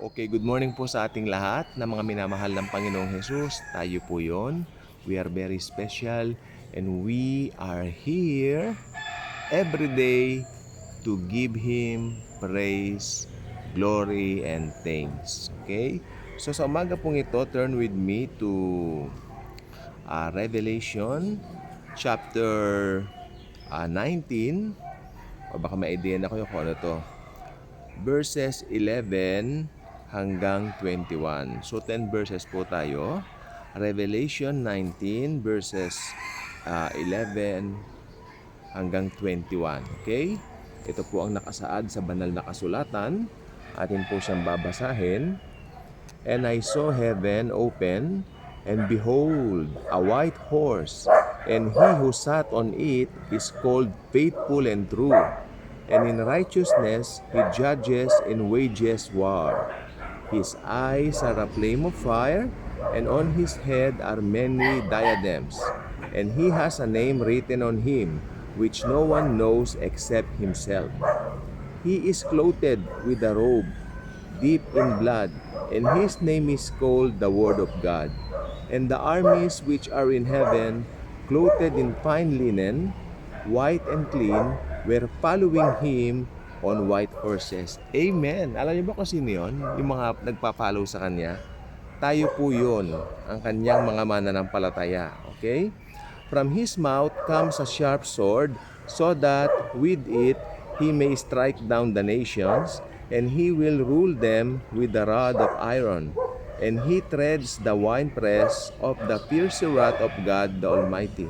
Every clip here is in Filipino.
Okay, good morning po sa ating lahat na mga minamahal ng Panginoong Hesus. Tayo po yon. We are very special and we are here every day to give Him praise, glory, and thanks. Okay? So sa umaga pong ito, turn with me to Revelation chapter 19. O baka may idea na kayo kung ano to. Verses 11 hanggang 21. So 10 verses po tayo. Revelation 19 verses 11 hanggang 21. Okay? Ito po ang nakasaad sa banal na kasulatan. Atin po siyang babasahin. And I saw heaven open, and behold, a white horse, and he who sat on it is called Faithful and True. And in righteousness he judges and wages war. His eyes are a flame of fire, and on his head are many diadems. And he has a name written on him, which no one knows except himself. He is clothed with a robe, deep in blood, and his name is called the Word of God. And the armies which are in heaven, clothed in fine linen, white and clean, were following him on white horses. Amen. Alam niyo ba kung sino yun? Yung mga nagpa-follow sa kanya? Tayo po yun, ang kanyang mga mananampalataya. Okay? From his mouth comes a sharp sword, so that with it he may strike down the nations, and he will rule them with the rod of iron. And he treads the winepress of the fierce wrath of God the Almighty.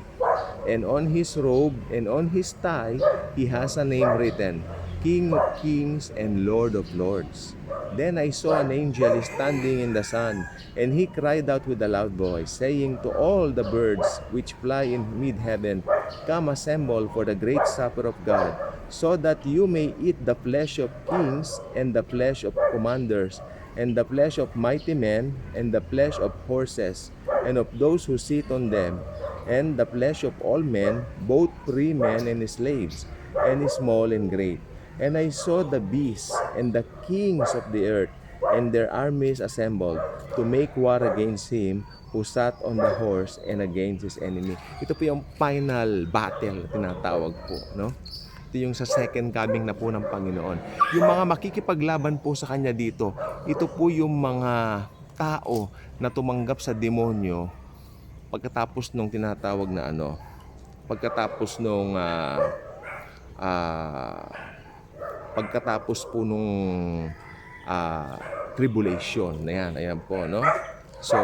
And on his robe and on his thigh he has a name written, King of Kings and Lord of Lords. Then I saw an angel standing in the sun, and he cried out with a loud voice, saying to all the birds which fly in mid-heaven, Come assemble for the great supper of God, so that you may eat the flesh of kings, and the flesh of commanders, and the flesh of mighty men, and the flesh of horses, and of those who sit on them, and the flesh of all men, both free men and slaves, and small and great. And I saw the beasts and the kings of the earth and their armies assembled to make war against him who sat on the horse and against his enemy. Ito po yung final battle tinatawag po, no? Ito yung sa second coming na po ng Panginoon. Yung mga makikipaglaban po sa kanya dito, ito po yung mga tao na tumanggap sa demonyo pagkatapos nung tinatawag na pagkatapos nung pagkatapos po nung tribulation na yan, ayan po, no? So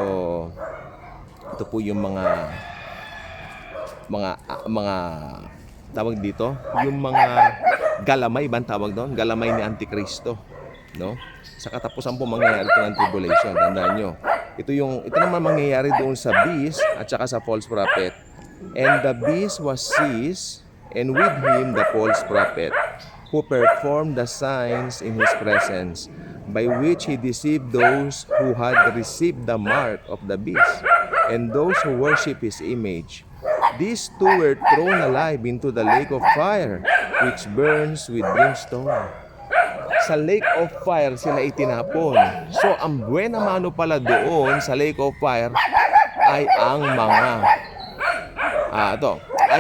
ito po yung mga tawag dito, yung mga galamay ba tawag doon? Galamay ni Antikristo, no? Sa katapusan po mangyayari ito ng tribulation, tandaan nyo. Ito naman mangyayari doon sa beast at saka sa false prophet. And the beast was seized, and with him the false prophet, who performed the signs in his presence, by which he deceived those who had received the mark of the beast, and those who worship his image. These two were thrown alive into the lake of fire, which burns with brimstone. Sa lake of fire sila itinapon. So ang buena mano pala doon sa lake of fire ay ang mga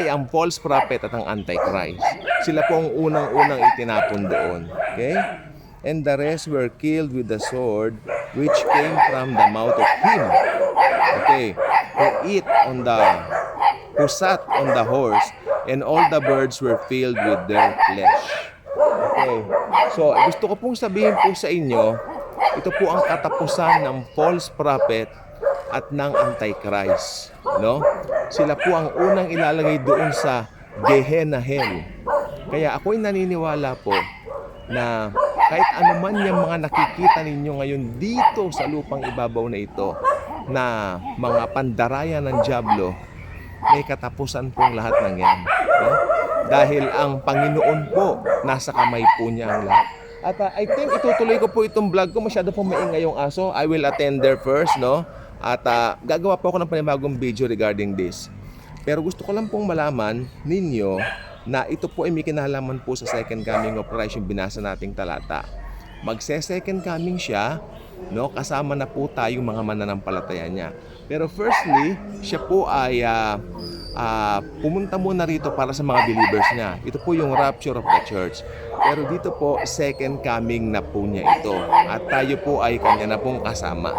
ang false prophet at ang antichrist. Sila po ang unang-unang itinapon doon. Okay? And the rest were killed with the sword which came from the mouth of him. Okay? Who sat on the horse, and all the birds were filled with their flesh. Okay? So, gusto ko pong sabihin po sa inyo, ito po ang katapusan ng false prophet at ng antichrist, no? Sila po ang unang ilalagay doon sa Gehenna Hell. Kaya ako'y naniniwala po na kahit anuman yung mga nakikita ninyo ngayon dito sa lupang ibabaw na ito, na mga pandaraya ng dyablo, may katapusan pong lahat ng yan, no? Dahil ang Panginoon po nasa kamay po niya ang lahat. At I think itutuloy ko po itong vlog ko. Masyado po maingay yung aso. I will attend there first, no? At gagawa po ako ng panibagong video regarding this. Pero gusto ko lang pong malaman ninyo na ito po ay may kinalaman po sa second coming of Christ, yung binasa nating talata. Magse-second coming siya No, kasama na po tayong mga mananampalataya niya. Pero firstly, siya po ay pumunta muna rito para sa mga believers niya. Ito po yung rapture of the church. Pero dito po, second coming na po niya ito. At tayo po ay kanya na pong kasama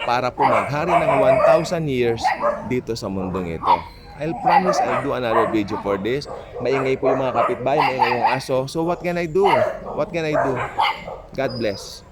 para po maghari ng 1,000 years dito sa mundong ito. I'll promise I'll do another video for this. Maingay po yung mga kapitbahay, maingay yung aso. So what can I do? What can I do? God bless.